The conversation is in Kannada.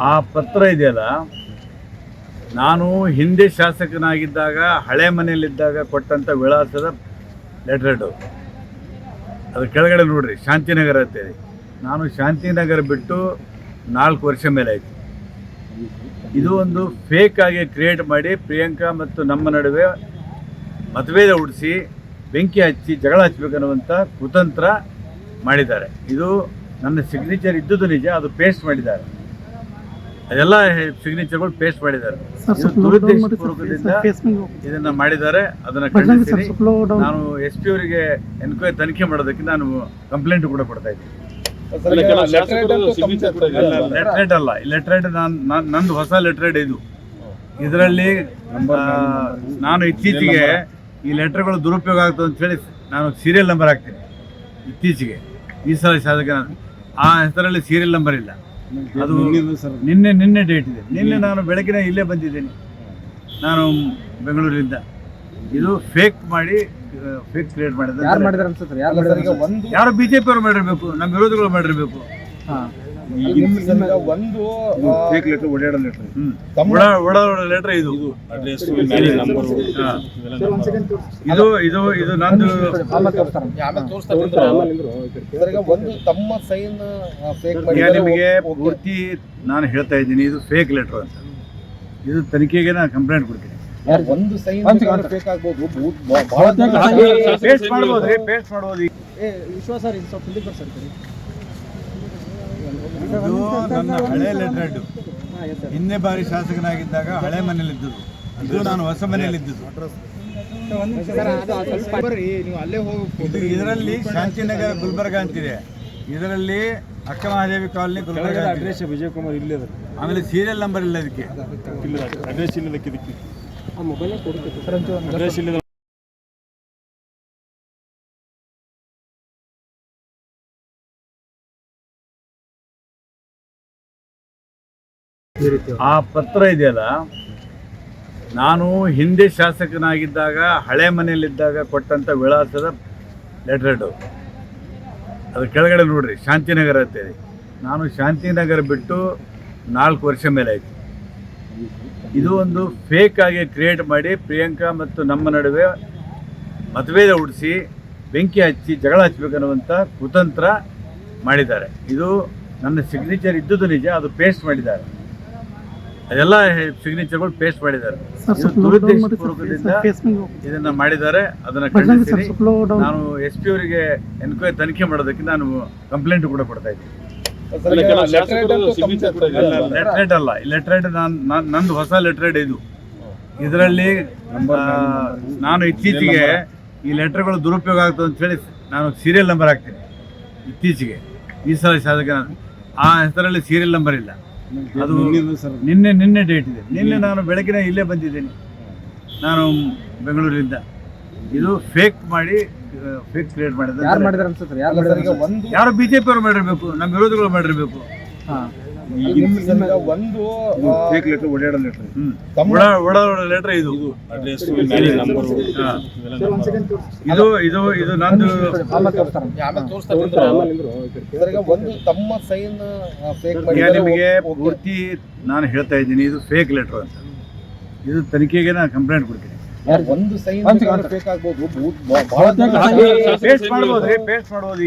ಆ ಪತ್ರ ಇದೆಯಲ್ಲ, ನಾನು ಹಿಂದೆ ಶಾಸಕನಾಗಿದ್ದಾಗ ಹಳೆ ಮನೆಯಲ್ಲಿದ್ದಾಗ ಕೊಟ್ಟಂಥ ವಿಳಾಸದ ಲೆಟರ್. ಅದ್ರ ಕೆಳಗಡೆ ನೋಡ್ರಿ, ಶಾಂತಿನಗರ ಅಂತೇಳಿ. ನಾನು ಶಾಂತಿನಗರ ಬಿಟ್ಟು 4 ವರ್ಷ ಮೇಲೆ ಆಯಿತು. ಇದು ಒಂದು ಫೇಕ್ ಆಗಿ ಕ್ರಿಯೇಟ್ ಮಾಡಿ ಪ್ರಿಯಾಂಕಾ ಮತ್ತು ನಮ್ಮ ನಡುವೆ ಮತಭೇದ ಹುಟ್ಟಿಸಿ ಬೆಂಕಿ ಹಚ್ಚಿ ಜಗಳ ಹಚ್ಚಬೇಕನ್ನುವಂಥ ಕುತಂತ್ರ ಮಾಡಿದ್ದಾರೆ. ಇದು ನನ್ನ ಸಿಗ್ನೇಚರ್ ಇದ್ದುದು ನಿಜ, ಅದು ಪೇಸ್ಟ್ ಮಾಡಿದ್ದಾರೆ. ಅದೆಲ್ಲ ಸಿಗ್ನೇಚರ್ಗಳು ಪೇಸ್ಟ್ ಮಾಡಿದ್ದಾರೆ. ದುರುದ್ದೇಶಪೂರ್ವಕದಿಂದ ಇದನ್ನ ಮಾಡಿದ್ದಾರೆ. ಅದನ್ನ ಖಂಡಿಸ್ತೀನಿ. ನಾನು SP ಅವರಿಗೆ ಎನ್ಕ್ವೈರಿ ತನಿಖೆ ಮಾಡೋದಕ್ಕೆ ನಾನು ಕಂಪ್ಲೇಂಟ್ ಕೂಡ ಕೊಡ್ತಾ ಇದ್ದೀನಿ. ಲೆಟ್ರೇಟ್ ಅಲ್ಲ, ಲೆಟ್ರೇಟ್ ನಂದು ಹೊಸ ಲೆಟ್ರೇಟ್ ಇದು. ಇದರಲ್ಲಿ ನಾನು ಇತ್ತೀಚೆಗೆ ಈ ಲೆಟರ್ಗಳು ದುರುಪಯೋಗ ಆಗ್ತದೆ ಅಂತ ಹೇಳಿ ನಾನು ಸೀರಿಯಲ್ ನಂಬರ್ ಹಾಕ್ತೀನಿ. ಇತ್ತೀಚೆಗೆ ಈ ಸಲ ಶಾಸಕ ಆ ಹೆಸರಲ್ಲಿ ಸೀರಿಯಲ್ ನಂಬರ್ ಇಲ್ಲ. ಅದು ನಿನ್ನೆ ಡೇಟ್ ಇದೆ. ನಿನ್ನೆ ನಾನು ಬೆಳಗಿನ ಇಲ್ಲೇ ಬಂದಿದ್ದೀನಿ, ನಾನು ಬೆಂಗಳೂರಿಂದ. ಇದು ಫೇಕ್ ಮಾಡಿ ಫೇಕ್ ಕ್ರಿಯೇಟ್ ಮಾಡಿದ್ದಾರೆ. ಯಾರು BJP ಅವರು ಮಾಡಿರಬೇಕು, ನಮ್ಮ ವಿರೋಧಿಗಳು ಮಾಡಿರಬೇಕು. ಫೇಕ್ ಲೆಟರ್, ಓಡಾಡೋ ಲೆಟರ್ ಇದು. ಇದು ನಂದು ನಿಮಗೆ ಪೂರ್ತಿ ನಾನು ಹೇಳ್ತಾ ಇದ್ದೀನಿ. ಇದು ಫೇಕ್ ಲೆಟರ್ ಅಂತ. ಇದು ತನಿಖೆಗೆ ನಾನು ಕಂಪ್ಲೇಂಟ್ ಕೊಡ್ತೀನಿ. ಒಂದು ಸೈನ್ ಫೇಕ್ ಆಗ್ಬೋದು, ಪೇಸ್ಟ್ ಮಾಡ್ಬೋದು. ವಿಶ್ವಾಸ ಇದು ನನ್ನ ಹಳೆ ಲೆಟರ್. ಹಿಂದೆ ಬಾರಿ ಶಾಸಕನಾಗಿದ್ದಾಗ ಹಳೆ ಮನೆಯಲ್ಲಿದ್ದದ್ದು, ಇದು ನಾನು ಹೊಸ ಮನೆಯಲ್ಲಿದ್ದದ್ದು. ಇದರಲ್ಲಿ ಶಾಂತಿನಗರ ಗುಲ್ಬರ್ಗ ಅಂತಿದೆ. ಇದರಲ್ಲಿ ಅಕ್ಕ ಮಹಾದೇವಿ ಕಾಲನಿ ಗುಲ್ಬರ್ಗ. ಅಡ್ರೆಸ್ ವಿಜಯಕುಮಾರ್ ಇಲ್ಲೇ. ಆಮೇಲೆ ಸೀರಿಯಲ್ ನಂಬರ್ ಇಲ್ಲ, ಇದಕ್ಕೆ ಅಡ್ರೆಸ್ ಇಲ್ಲದಕ್ಕೆ ಅಡ್ರೆಸ್ ಇಲ್ಲ. ಆ ಪತ್ರ ಇದೆಯಲ್ಲ, ನಾನು ಹಿಂದೆ ಶಾಸಕನಾಗಿದ್ದಾಗ ಹಳೆ ಮನೆಯಲ್ಲಿದ್ದಾಗ ಕೊಟ್ಟಂಥ ವಿಳಾಸದ ಲೆಟರ್. ಅದ್ರ ಕೆಳಗಡೆ ನೋಡ್ರಿ, ಶಾಂತಿನಗರ ಅಂತೇಳಿ. ನಾನು ಶಾಂತಿನಗರ ಬಿಟ್ಟು 4 ವರ್ಷ ಮೇಲೆ ಆಯಿತು. ಇದು ಒಂದು ಫೇಕ್ ಆಗಿ ಕ್ರಿಯೇಟ್ ಮಾಡಿ ಪ್ರಿಯಾಂಕಾ ಮತ್ತು ನಮ್ಮ ನಡುವೆ ಮತಭೇದ ಹುಟ್ಟಿಸಿ ಬೆಂಕಿ ಹಚ್ಚಿ ಜಗಳ ಹಚ್ಚಬೇಕನ್ನುವಂಥ ಕುತಂತ್ರ ಮಾಡಿದ್ದಾರೆ. ಇದು ನನ್ನ ಸಿಗ್ನೇಚರ್ ಇದ್ದುದು ನಿಜ, ಅದು ಪೇಸ್ಟ್ ಮಾಡಿದ್ದಾರೆ. ಅದೆಲ್ಲ ಸಿಗ್ನೇಚರ್ಗಳು ಪೇಸ್ಟ್ ಮಾಡಿದ್ದಾರೆ. ದುರುದ್ದೇಶಪೂರ್ವಕದಿಂದ ಇದನ್ನ ಮಾಡಿದ್ದಾರೆ. ಅದನ್ನ ಖಂಡಿಸ್ತೀನಿ. ನಾನು SP ಅವರಿಗೆ ಎನ್ಕ್ವೈರಿ ತನಿಖೆ ಮಾಡೋದಕ್ಕೆ ನಾನು ಕಂಪ್ಲೇಂಟ್ ಕೂಡ ಕೊಡ್ತಾ ಇದ್ದೀನಿ. ಲೆಟ್ರೇಟ್ ಅಲ್ಲ, ಲೆಟ್ರೇಟ್ ನಂದು ಹೊಸ ಲೆಟ್ರೇಟ್ ಇದು. ಇದರಲ್ಲಿ ನಾನು ಇತ್ತೀಚೆಗೆ ಈ ಲೆಟರ್ಗಳು ದುರುಪಯೋಗ ಆಗ್ತದೆ ಅಂತ ಹೇಳಿ ನಾನು ಸೀರಿಯಲ್ ನಂಬರ್ ಹಾಕ್ತೀನಿ. ಇತ್ತೀಚೆಗೆ ಈ ಸಲ ಶಾಸಕ ಆ ಹೆಸರಲ್ಲಿ ಸೀರಿಯಲ್ ನಂಬರ್ ಇಲ್ಲ. ಅದು ನಿನ್ನೆ ಡೇಟ್ ಇದೆ. ನಿನ್ನೆ ನಾನು ಬೆಳಗಿನ ಇಲ್ಲೇ ಬಂದಿದ್ದೀನಿ, ನಾನು ಬೆಂಗಳೂರಿಂದ. ಇದು ಫೇಕ್ ಮಾಡಿ ಫೇಕ್ ಕ್ರಿಯೇಟ್ ಮಾಡಿದ್ದಾರೆ. ಯಾರು BJP ಅವರು ಮಾಡಿರಬೇಕು, ನಮ್ಮ ವಿರೋಧಿಗಳು ಮಾಡಿರಬೇಕು. ಫೇಕ್ ಲೆಟರ್, ಓಡಾಡೋ ಲೆಟರ್ ಇದು. ಇದು ನಂದು ನಿಮಗೆ ಪೂರ್ತಿ ನಾನು ಹೇಳ್ತಾ ಇದ್ದೀನಿ. ಇದು ಫೇಕ್ ಲೆಟರ್ ಅಂತ. ಇದು ತನಿಖೆಗೆ ನಾನು ಕಂಪ್ಲೇಂಟ್ ಕೊಡ್ತೀನಿ. ಒಂದು ಸೈನ್ ಫೇಕ್ ಆಗ್ಬೋದು, ಪೇಸ್ಟ್ ಮಾಡ್ಬೋದು.